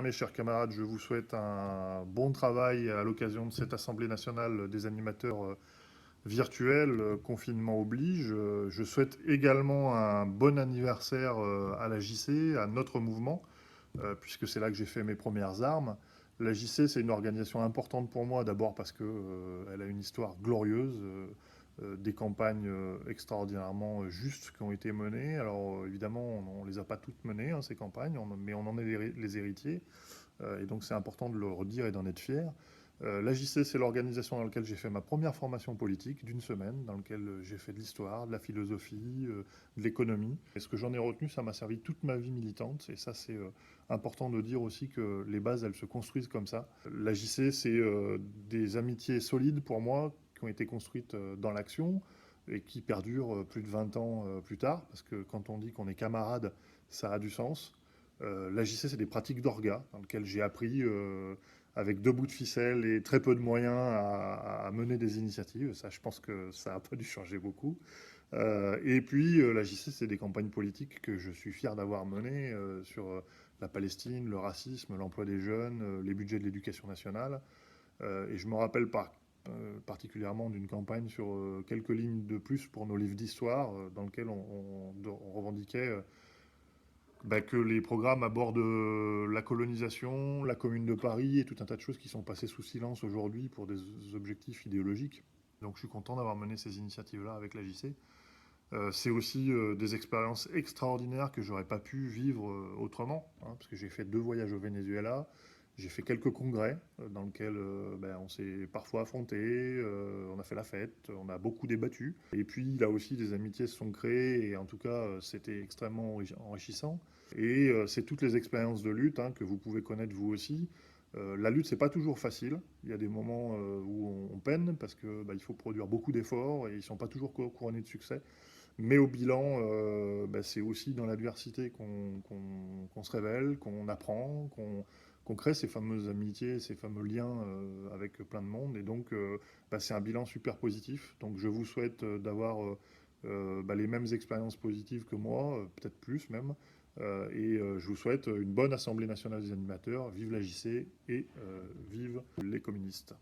mes chers camarades, je vous souhaite un bon travail à l'occasion de cette Assemblée nationale des animateurs virtuels, confinement oblige. Je souhaite également un bon anniversaire à la JC, à notre mouvement, puisque c'est là que j'ai fait mes premières armes. La JC, c'est une organisation importante pour moi, d'abord parce qu'elle a une histoire glorieuse, des campagnes extraordinairement justes qui ont été menées. Alors évidemment, on ne les a pas toutes menées, hein, ces campagnes, mais on en est les héritiers. Et donc c'est important de le redire et d'en être fier. L'AJC, c'est l'organisation dans laquelle j'ai fait ma première formation politique d'une semaine, dans laquelle j'ai fait de l'histoire, de la philosophie, de l'économie. Et ce que j'en ai retenu, ça m'a servi toute ma vie militante. Et ça, c'est important de dire aussi que les bases, elles se construisent comme ça. L'AJC, c'est des amitiés solides pour moi, qui ont été construites dans l'action et qui perdurent plus de 20 ans plus tard. Parce que quand on dit qu'on est camarades, ça a du sens. L'AJC, c'est des pratiques d'orga, dans lesquelles j'ai appris avec 2 bouts de ficelle et très peu de moyens à mener des initiatives. Ça, je pense que ça n'a pas dû changer beaucoup. Et puis, la JC, c'est des campagnes politiques que je suis fier d'avoir menées sur la Palestine, le racisme, l'emploi des jeunes, les budgets de l'éducation nationale. Et je me rappelle particulièrement d'une campagne sur quelques lignes de plus pour nos livres d'histoire, dans lequel on revendiquait que les programmes abordent la colonisation, la Commune de Paris et tout un tas de choses qui sont passées sous silence aujourd'hui pour des objectifs idéologiques. Donc je suis content d'avoir mené ces initiatives-là avec la JC. C'est aussi des expériences extraordinaires que j'aurais pas pu vivre autrement, hein, parce que j'ai fait 2 voyages au Venezuela, j'ai fait quelques congrès dans lesquels on s'est parfois affrontés, on a fait la fête, on a beaucoup débattu. Et puis là aussi, des amitiés se sont créées et en tout cas, c'était extrêmement enrichissant. Et c'est toutes les expériences de lutte que vous pouvez connaître vous aussi. La lutte, c'est pas toujours facile. Il y a des moments où on peine parce que il faut produire beaucoup d'efforts et ils sont pas toujours couronnés de succès. Mais au bilan, c'est aussi dans l'adversité qu'on se révèle, qu'on apprend, qu'on crée ces fameuses amitiés, ces fameux liens avec plein de monde. Et donc, c'est un bilan super positif. Donc, je vous souhaite d'avoir les mêmes expériences positives que moi, peut-être plus même. Et je vous souhaite une bonne Assemblée nationale des animateurs. Vive la JC et vive les communistes.